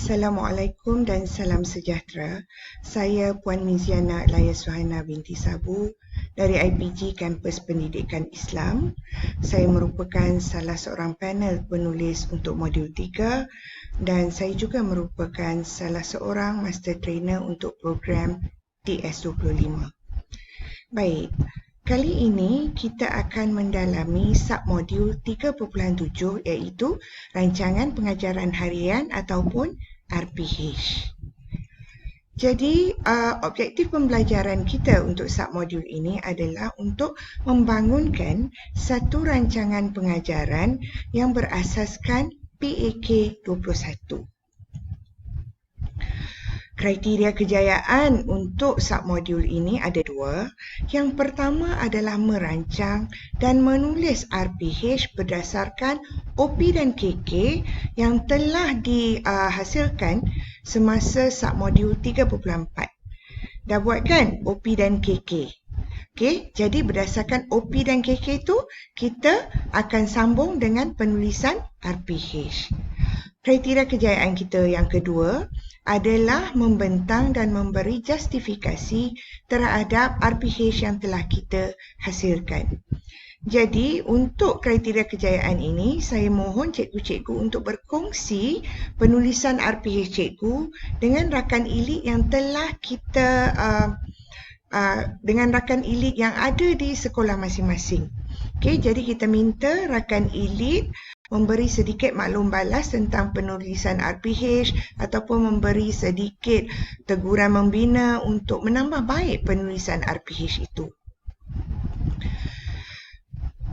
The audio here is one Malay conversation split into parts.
Assalamualaikum dan salam sejahtera. Saya Puan Miziana Laya Suhana binti Sabu dari IPG Kampus Pendidikan Islam. Saya merupakan salah seorang panel penulis untuk modul 3 dan saya juga merupakan salah seorang master trainer untuk program TS25. Baik, kali ini kita akan mendalami submodul 3.7 iaitu Rancangan Pengajaran Harian ataupun RPH. Jadi, objektif pembelajaran kita untuk submodul ini adalah untuk membangunkan satu rancangan pengajaran yang berasaskan PAK 21. Kriteria kejayaan untuk submodul ini ada dua. Yang pertama adalah merancang dan menulis RPH berdasarkan OP dan KK yang telah dihasilkan semasa submodul 3.4. Dah buat kan OP dan KK? Okey, jadi berdasarkan OP dan KK itu, kita akan sambung dengan penulisan RPH. Kriteria kejayaan kita yang kedua adalah membentang dan memberi justifikasi terhadap RPH yang telah kita hasilkan. Jadi, untuk kriteria kejayaan ini, saya mohon cikgu-cikgu untuk berkongsi penulisan RPH cikgu dengan rakan ilik yang telah kita dengan rakan ilik yang ada di sekolah masing-masing. Okey, jadi kita minta rakan ilik memberi sedikit maklum balas tentang penulisan RPH ataupun memberi sedikit teguran membina untuk menambah baik penulisan RPH itu.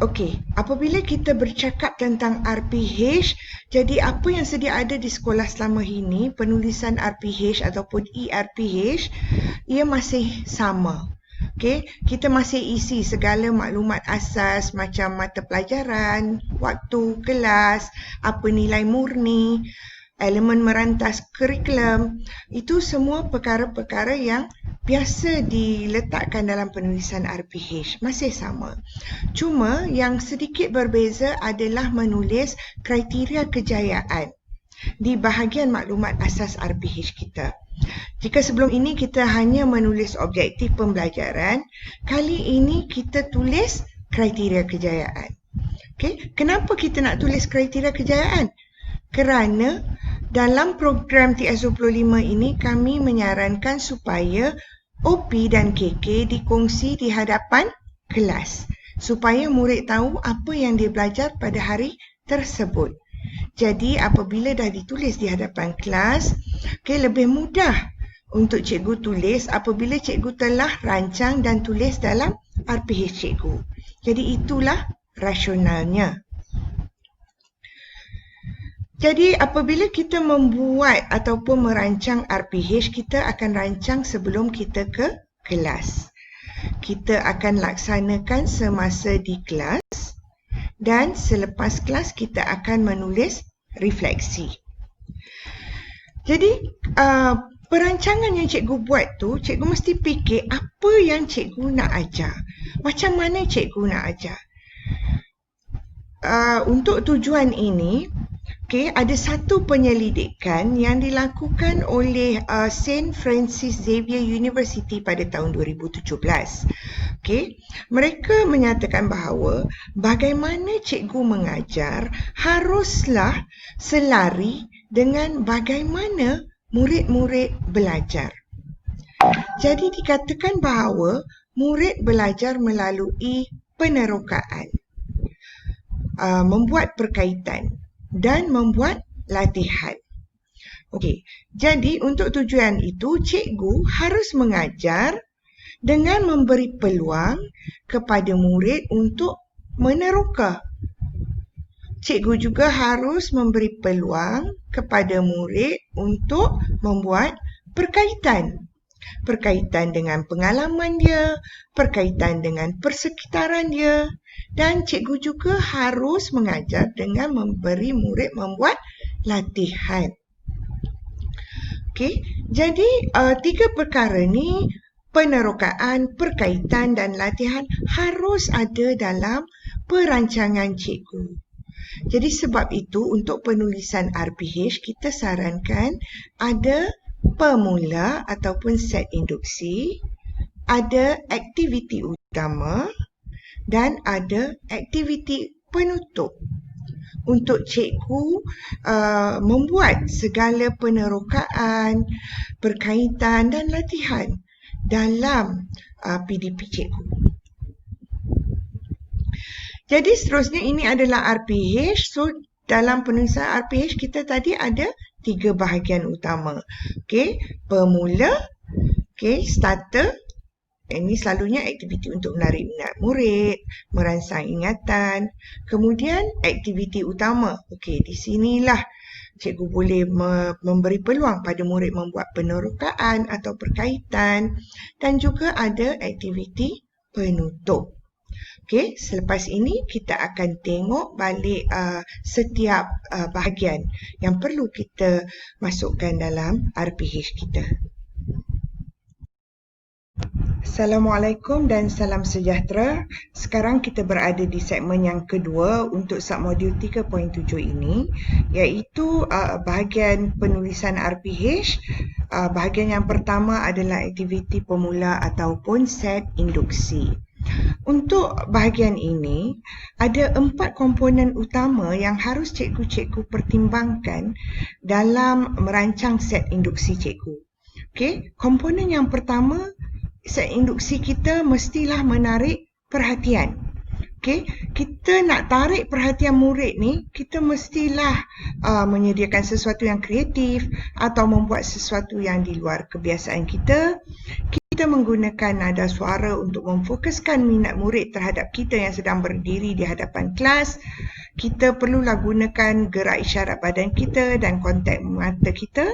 Okey, apabila kita bercakap tentang RPH, jadi apa yang sedia ada di sekolah selama ini, penulisan RPH ataupun ERPH, ia masih sama. Okey, kita masih isi segala maklumat asas macam mata pelajaran, waktu kelas, apa nilai murni, elemen merantas kurikulum. Itu semua perkara-perkara yang biasa diletakkan dalam penulisan RPH, masih sama. Cuma yang sedikit berbeza adalah menulis kriteria kejayaan di bahagian maklumat asas RPH kita. Jika sebelum ini kita hanya menulis objektif pembelajaran, kali ini kita tulis kriteria kejayaan. Okey, kenapa kita nak tulis kriteria kejayaan? Kerana dalam program TS25 ini kami menyarankan supaya OP dan KK dikongsi di hadapan kelas supaya murid tahu apa yang dia belajar pada hari tersebut. Jadi apabila dah ditulis di hadapan kelas, lebih mudah untuk cikgu tulis apabila cikgu telah rancang dan tulis dalam RPH cikgu. Jadi itulah rasionalnya. Jadi apabila kita membuat ataupun merancang RPH, kita akan rancang sebelum kita ke kelas. Kita akan laksanakan semasa di kelas dan selepas kelas kita akan menulis refleksi. Jadi perancangan yang cikgu buat tu, cikgu mesti fikir apa yang cikgu nak ajar. Macam mana cikgu nak ajar. Untuk tujuan ini, ada satu penyelidikan yang dilakukan oleh St. Francis Xavier University pada tahun 2017. Mereka menyatakan bahawa bagaimana cikgu mengajar haruslah selari dengan bagaimana murid-murid belajar. Jadi dikatakan bahawa murid belajar melalui penerokaan, membuat perkaitan dan membuat latihan. Okey, jadi untuk tujuan itu cikgu harus mengajar dengan memberi peluang kepada murid untuk meneroka. Cikgu juga harus memberi peluang kepada murid untuk membuat perkaitan. Perkaitan dengan pengalaman dia, perkaitan dengan persekitaran dia, dan cikgu juga harus mengajar dengan memberi murid membuat latihan. Okey, jadi tiga perkara ni, penerokaan, perkaitan dan latihan harus ada dalam perancangan cikgu. Jadi sebab itu untuk penulisan RPH kita sarankan ada pemula ataupun set induksi, ada aktiviti utama dan ada aktiviti penutup. Untuk cikgu membuat segala penerokaan, perkaitan dan latihan dalam PDP cikgu. Jadi seterusnya ini adalah RPH. So dalam penulisan RPH kita tadi ada 3 bahagian utama. Okey, pemula, okey, starter. Ini selalunya aktiviti untuk menarik minat murid, merangsang ingatan. Kemudian aktiviti utama. Okey, di sinilah cikgu boleh memberi peluang pada murid membuat penerokaan atau perkaitan dan juga ada aktiviti penutup. Okey, selepas ini kita akan tengok balik setiap bahagian yang perlu kita masukkan dalam RPH kita. Assalamualaikum dan salam sejahtera. Sekarang kita berada di segmen yang kedua untuk submodul 3.7 ini, iaitu bahagian penulisan RPH. Bahagian yang pertama adalah aktiviti pemula ataupun set induksi. Untuk bahagian ini, ada 4 komponen utama yang harus cikgu-cikgu pertimbangkan dalam merancang set induksi cikgu. Okey, komponen yang pertama, set induksi kita mestilah menarik perhatian. Okey, kita nak tarik perhatian murid ni, kita mestilah menyediakan sesuatu yang kreatif atau membuat sesuatu yang di luar kebiasaan kita. Kita menggunakan nada suara untuk memfokuskan minat murid terhadap kita yang sedang berdiri di hadapan kelas. Kita perlulah gunakan gerak isyarat badan kita dan kontak mata kita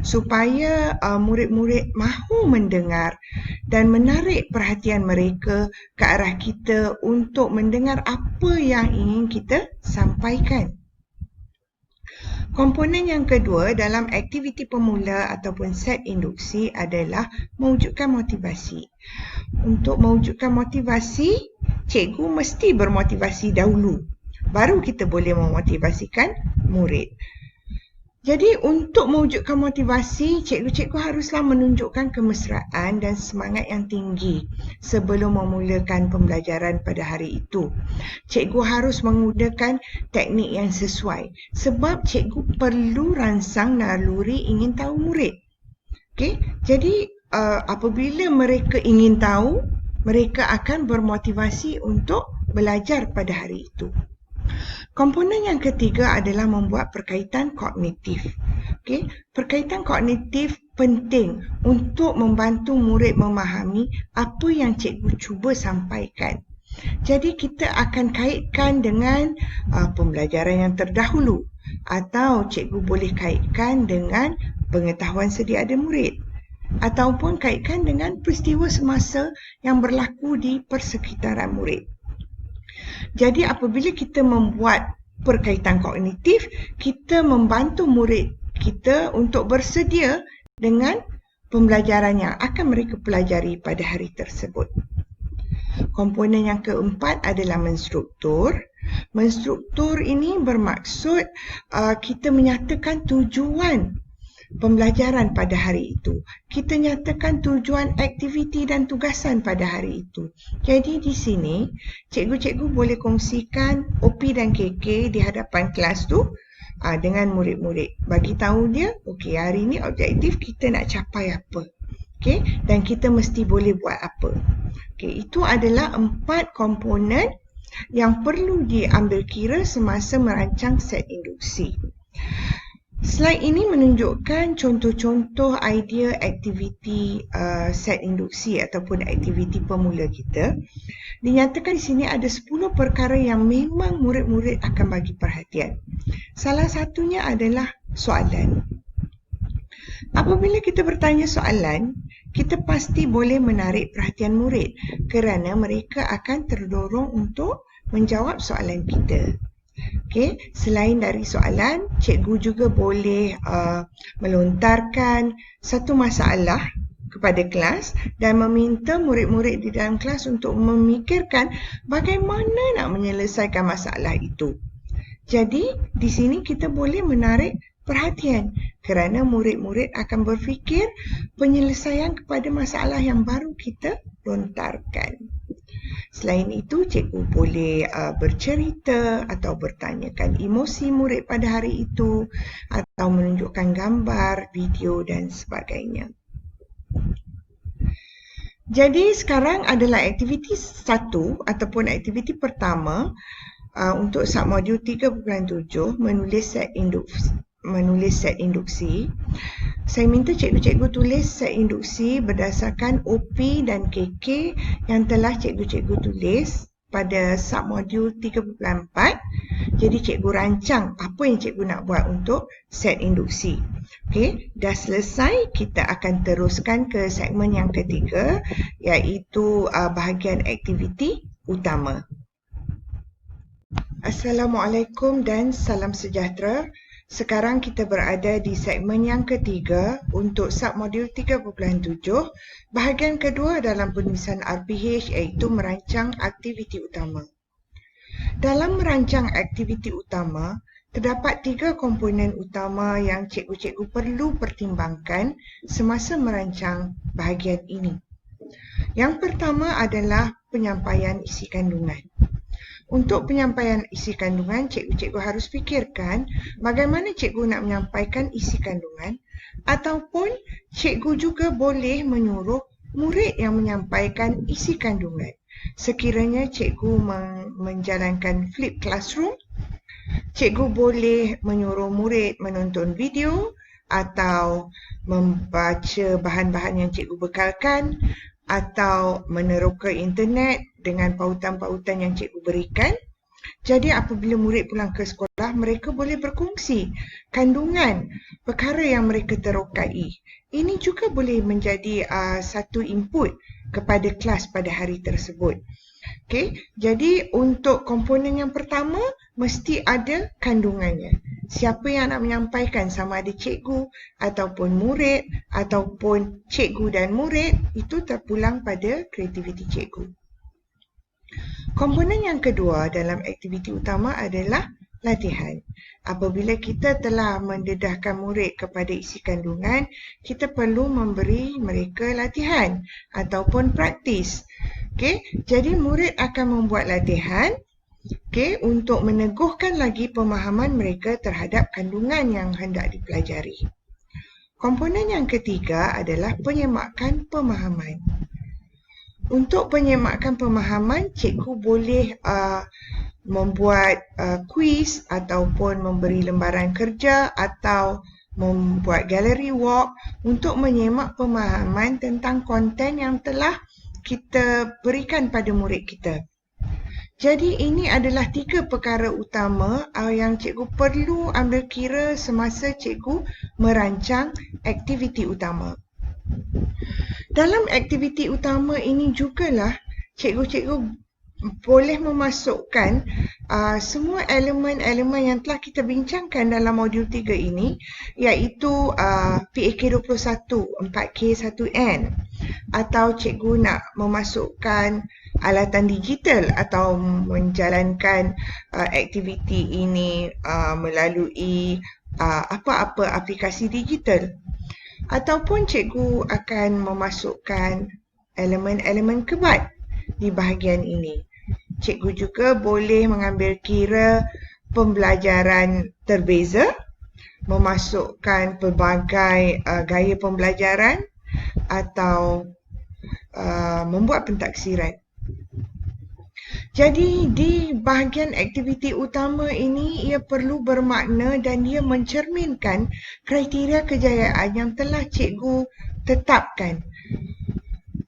supaya murid-murid mahu mendengar dan menarik perhatian mereka ke arah kita untuk mendengar apa yang ingin kita sampaikan. Komponen yang kedua dalam aktiviti pemula ataupun set induksi adalah mewujudkan motivasi. Untuk mewujudkan motivasi, cikgu mesti bermotivasi dahulu. Baru kita boleh memotivasikan murid. Jadi untuk mewujudkan motivasi, cikgu-cikgu haruslah menunjukkan kemesraan dan semangat yang tinggi sebelum memulakan pembelajaran pada hari itu. Cikgu harus menggunakan teknik yang sesuai sebab cikgu perlu rangsang naluri ingin tahu murid. Okey, jadi apabila mereka ingin tahu, mereka akan bermotivasi untuk belajar pada hari itu. Komponen yang ketiga adalah membuat perkaitan kognitif. Okey, perkaitan kognitif penting untuk membantu murid memahami apa yang cikgu cuba sampaikan. Jadi kita akan kaitkan dengan pembelajaran yang terdahulu atau cikgu boleh kaitkan dengan pengetahuan sedia ada murid ataupun kaitkan dengan peristiwa semasa yang berlaku di persekitaran murid. Jadi apabila kita membuat perkaitan kognitif, kita membantu murid kita untuk bersedia dengan pembelajaran yang akan mereka pelajari pada hari tersebut. Komponen yang keempat adalah menstruktur. Menstruktur ini bermaksud kita menyatakan tujuan pembelajaran pada hari itu. Kita nyatakan tujuan aktiviti dan tugasan pada hari itu. Jadi di sini, cikgu-cikgu boleh kongsikan OP dan KK di hadapan kelas tu dengan murid-murid. Bagi tahu dia, okey, hari ini objektif kita nak capai apa. Okey, dan kita mesti boleh buat apa. Okey, itu adalah 4 komponen yang perlu diambil kira semasa merancang set induksi. Slide ini menunjukkan contoh-contoh idea aktiviti set induksi ataupun aktiviti pemula kita. Dinyatakan di sini ada 10 perkara yang memang murid-murid akan bagi perhatian. Salah satunya adalah soalan. Apabila kita bertanya soalan, kita pasti boleh menarik perhatian murid kerana mereka akan terdorong untuk menjawab soalan kita. Okey, selain dari soalan, cikgu juga boleh melontarkan satu masalah kepada kelas dan meminta murid-murid di dalam kelas untuk memikirkan bagaimana nak menyelesaikan masalah itu. Jadi, di sini kita boleh menarik perhatian kerana murid-murid akan berfikir penyelesaian kepada masalah yang baru kita lontarkan. Selain itu, cikgu boleh bercerita atau bertanyakan emosi murid pada hari itu atau menunjukkan gambar, video dan sebagainya. Jadi sekarang adalah aktiviti 1 ataupun aktiviti pertama untuk submodul 3.7 menulis set induksi. Saya minta cikgu-cikgu tulis set induksi berdasarkan OP dan KK yang telah cikgu-cikgu tulis pada submodul 3.4. Jadi cikgu rancang apa yang cikgu nak buat untuk set induksi. Okey, dah selesai, kita akan teruskan ke segmen yang ketiga iaitu bahagian aktiviti utama. Assalamualaikum dan salam sejahtera. Sekarang kita berada di segmen yang ketiga untuk submodul 3.7, bahagian kedua dalam penulisan RPH iaitu merancang aktiviti utama. Dalam merancang aktiviti utama, terdapat 3 komponen utama yang cikgu-cikgu perlu pertimbangkan semasa merancang bahagian ini. Yang pertama adalah penyampaian isi kandungan. Untuk penyampaian isi kandungan, cikgu-cikgu harus fikirkan bagaimana cikgu nak menyampaikan isi kandungan ataupun cikgu juga boleh menyuruh murid yang menyampaikan isi kandungan. Sekiranya cikgu menjalankan flip classroom, cikgu boleh menyuruh murid menonton video atau membaca bahan-bahan yang cikgu bekalkan atau meneroka internet dengan pautan-pautan yang cikgu berikan. Jadi apabila murid pulang ke sekolah, mereka boleh berkongsi kandungan perkara yang mereka terokai. Ini juga boleh menjadi satu input kepada kelas pada hari tersebut. Okey, jadi untuk komponen yang pertama mesti ada kandungannya. Siapa yang nak menyampaikan, sama ada cikgu ataupun murid ataupun cikgu dan murid, itu terpulang pada kreativiti cikgu. Komponen yang kedua dalam aktiviti utama adalah latihan. Apabila kita telah mendedahkan murid kepada isi kandungan, kita perlu memberi mereka latihan ataupun praktis. Okey, jadi murid akan membuat latihan untuk meneguhkan lagi pemahaman mereka terhadap kandungan yang hendak dipelajari. Komponen yang ketiga adalah penyemakan pemahaman. Untuk penyemakan pemahaman, cikgu boleh membuat kuis ataupun memberi lembaran kerja atau membuat gallery walk untuk menyemak pemahaman tentang konten yang telah kita berikan pada murid kita. Jadi ini adalah 3 perkara utama yang cikgu perlu ambil kira semasa cikgu merancang aktiviti utama. Dalam aktiviti utama ini jugalah cikgu-cikgu boleh memasukkan semua elemen-elemen yang telah kita bincangkan dalam modul 3 ini, iaitu PAK21, 4K1N, atau cikgu nak memasukkan alatan digital atau menjalankan aktiviti ini melalui apa-apa aplikasi digital. Ataupun cikgu akan memasukkan elemen-elemen kebat di bahagian ini. Cikgu juga boleh mengambil kira pembelajaran terbeza, memasukkan pelbagai gaya pembelajaran atau membuat pentaksiran. Jadi di bahagian aktiviti utama ini ia perlu bermakna dan ia mencerminkan kriteria kejayaan yang telah cikgu tetapkan.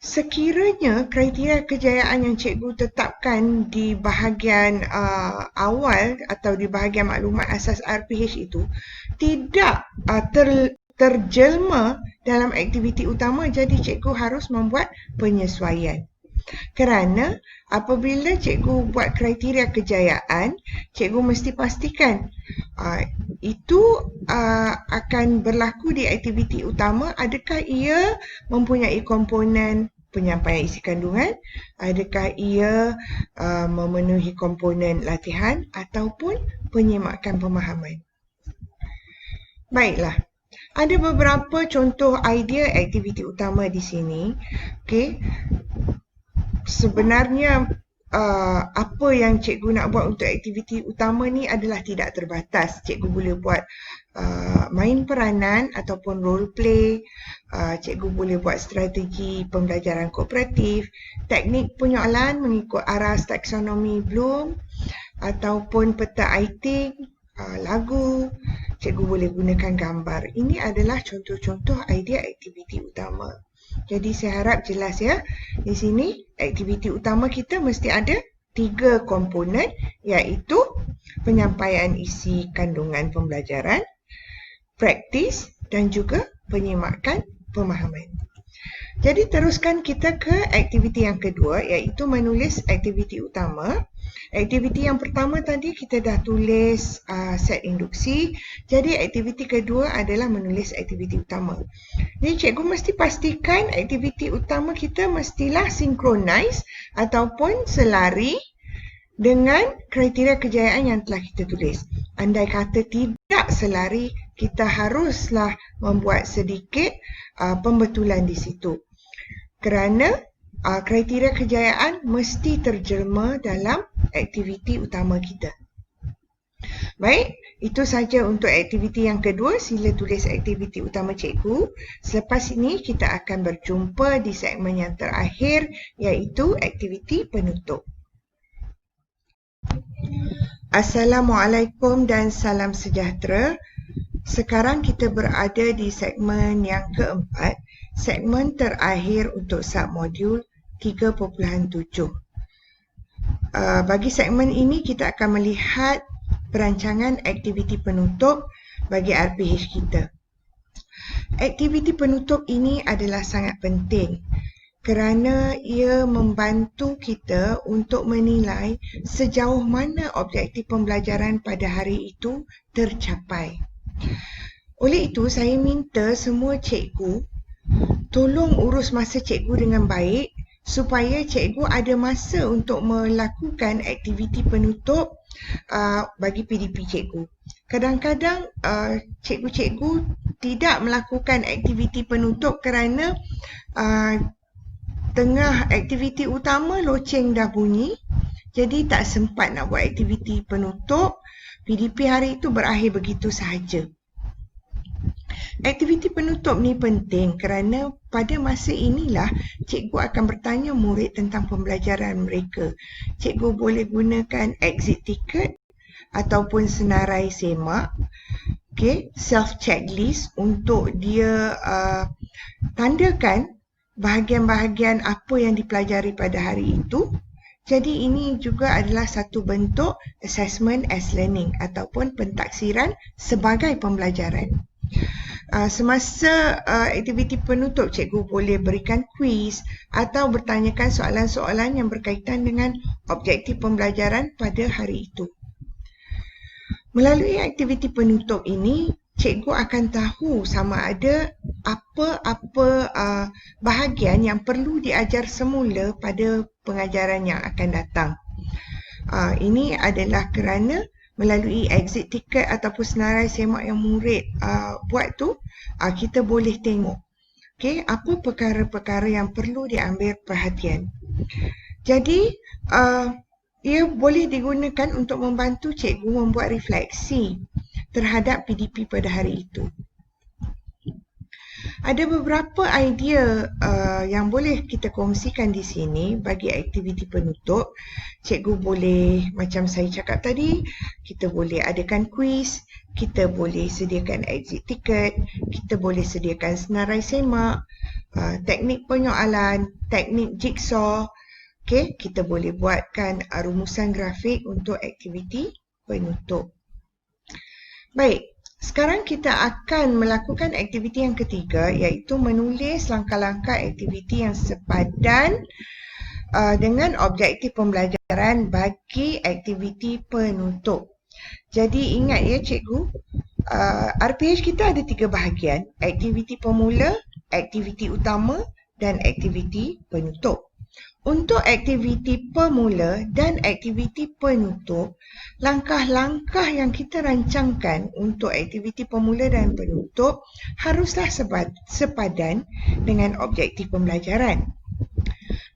Sekiranya kriteria kejayaan yang cikgu tetapkan di bahagian awal atau di bahagian maklumat asas RPH itu tidak terjelma dalam aktiviti utama, jadi cikgu harus membuat penyesuaian. Kerana apabila cikgu buat kriteria kejayaan, cikgu mesti pastikan itu akan berlaku di aktiviti utama, adakah ia mempunyai komponen penyampaian isi kandungan, adakah ia memenuhi komponen latihan ataupun penyemakan pemahaman. Baiklah, ada beberapa contoh idea aktiviti utama di sini. Okey. Sebenarnya apa yang cikgu nak buat untuk aktiviti utama ni adalah tidak terbatas. Cikgu boleh buat main peranan ataupun role play. Cikgu boleh buat strategi pembelajaran kooperatif, teknik penyoalan mengikut aras taksonomi Bloom ataupun peta iting, lagu. Cikgu boleh gunakan gambar. Ini adalah contoh-contoh idea aktiviti utama. Jadi saya harap jelas ya. Di sini aktiviti utama kita mesti ada 3 komponen, iaitu penyampaian isi kandungan pembelajaran, praktis dan juga penyemakan pemahaman. Jadi teruskan kita ke aktiviti yang kedua, iaitu menulis aktiviti utama. Aktiviti yang pertama tadi kita dah tulis set induksi. Jadi aktiviti kedua adalah menulis aktiviti utama. Jadi cikgu mesti pastikan aktiviti utama kita mestilah synchronize ataupun selari dengan kriteria kejayaan yang telah kita tulis. Andai kata tidak selari, kita haruslah membuat sedikit pembetulan di situ. Kerana kriteria kejayaan mesti terjelma dalam aktiviti utama kita. Baik, itu saja untuk aktiviti yang kedua. Sila tulis aktiviti utama cikgu. Selepas ini kita akan berjumpa di segmen yang terakhir, iaitu aktiviti penutup. Assalamualaikum dan salam sejahtera. Sekarang kita berada di segmen yang keempat, segmen terakhir untuk submodul 3.7. Bagi segmen ini kita akan melihat perancangan aktiviti penutup bagi RPH kita. Aktiviti penutup ini adalah sangat penting kerana ia membantu kita untuk menilai sejauh mana objektif pembelajaran pada hari itu tercapai. Oleh itu, saya minta semua cikgu tolong urus masa cikgu dengan baik supaya cikgu ada masa untuk melakukan aktiviti penutup bagi PDP cikgu. Kadang-kadang cikgu-cikgu tidak melakukan aktiviti penutup kerana tengah aktiviti utama loceng dah bunyi, jadi tak sempat nak buat aktiviti penutup. PDP hari itu berakhir begitu sahaja. Aktiviti penutup ni penting kerana pada masa inilah cikgu akan bertanya murid tentang pembelajaran mereka. Cikgu boleh gunakan exit ticket ataupun senarai semak, self checklist untuk dia tandakan bahagian-bahagian apa yang dipelajari pada hari itu. Jadi ini juga adalah satu bentuk assessment as learning ataupun pentaksiran sebagai pembelajaran. Semasa aktiviti penutup, cikgu boleh berikan kuis atau bertanyakan soalan-soalan yang berkaitan dengan objektif pembelajaran pada hari itu. Melalui aktiviti penutup ini, cikgu akan tahu sama ada apa-apa bahagian yang perlu diajar semula pada pengajaran yang akan datang. Ini adalah kerana melalui exit ticket ataupun senarai semak yang murid buat tu, kita boleh tengok apa perkara-perkara yang perlu diambil perhatian. Jadi ia boleh digunakan untuk membantu cikgu membuat refleksi terhadap PDP pada hari itu. Ada beberapa idea yang boleh kita kongsikan di sini bagi aktiviti penutup. Cikgu boleh, macam saya cakap tadi, kita boleh adakan kuis, kita boleh sediakan exit ticket, kita boleh sediakan senarai semak, teknik penyoalan, teknik jigsaw. Kita boleh buatkan rumusan grafik untuk aktiviti penutup. Baik. Sekarang kita akan melakukan aktiviti yang ketiga, iaitu menulis langkah-langkah aktiviti yang sepadan dengan objektif pembelajaran bagi aktiviti penutup. Jadi ingat ya cikgu, RPH kita ada 3 bahagian, aktiviti pemula, aktiviti utama dan aktiviti penutup. Untuk aktiviti pemula dan aktiviti penutup, langkah-langkah yang kita rancangkan untuk aktiviti pemula dan penutup haruslah sepadan dengan objektif pembelajaran.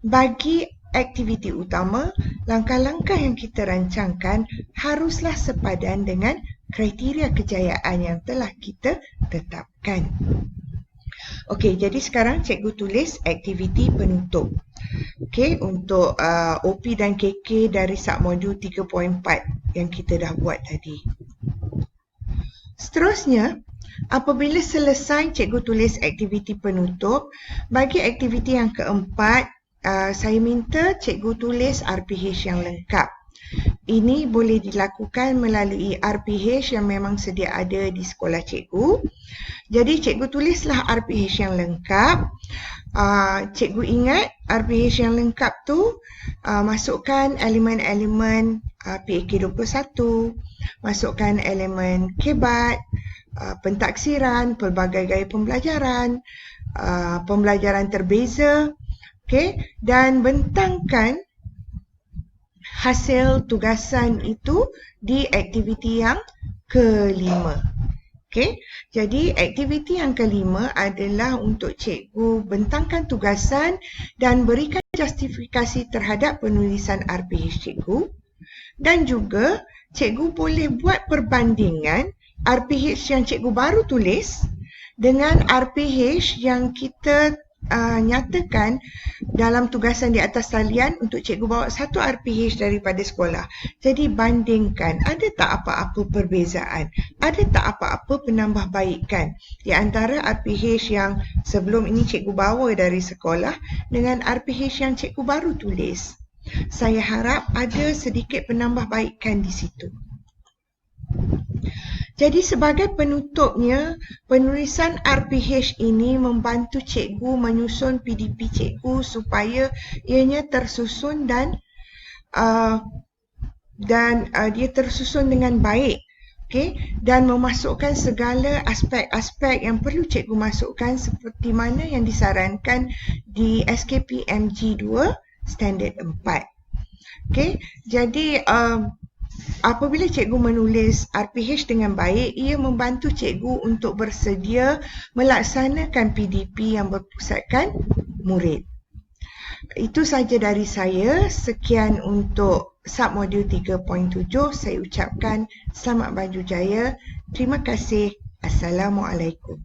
Bagi aktiviti utama, langkah-langkah yang kita rancangkan haruslah sepadan dengan kriteria kejayaan yang telah kita tetapkan. Okey, jadi sekarang cikgu tulis aktiviti penutup. Okey, untuk OP dan KK dari submodul 3.4 yang kita dah buat tadi. Seterusnya, apabila selesai cikgu tulis aktiviti penutup, bagi aktiviti yang keempat, saya minta cikgu tulis RPH yang lengkap. Ini boleh dilakukan melalui RPH yang memang sedia ada di sekolah cikgu. Jadi cikgu tulislah RPH yang lengkap. Cikgu ingat RPH yang lengkap tu masukkan elemen-elemen PAK 21, masukkan elemen KBAT, pentaksiran, pelbagai gaya pembelajaran, pembelajaran terbeza, dan bentangkan hasil tugasan itu di aktiviti yang kelima. Jadi aktiviti yang kelima adalah untuk cikgu bentangkan tugasan dan berikan justifikasi terhadap penulisan RPH cikgu, dan juga cikgu boleh buat perbandingan RPH yang cikgu baru tulis dengan RPH yang kita nyatakan dalam tugasan di atas talian untuk cikgu bawa satu RPH daripada sekolah. Jadi bandingkan, ada tak apa-apa perbezaan? Ada tak apa-apa penambahbaikan di antara RPH yang sebelum ini cikgu bawa dari sekolah dengan RPH yang cikgu baru tulis? Saya harap ada sedikit penambahbaikan di situ. Jadi sebagai penutupnya, penulisan RPH ini membantu cikgu menyusun PDP cikgu supaya ianya tersusun dan dia tersusun dengan baik. Dan memasukkan segala aspek-aspek yang perlu cikgu masukkan seperti mana yang disarankan di SKP MG2 Standard 4. Jadi apabila cikgu menulis RPH dengan baik, ia membantu cikgu untuk bersedia melaksanakan PDP yang berpusatkan murid. Itu saja dari saya. Sekian untuk submodul 3.7. Saya ucapkan selamat banjur jaya. Terima kasih. Assalamualaikum.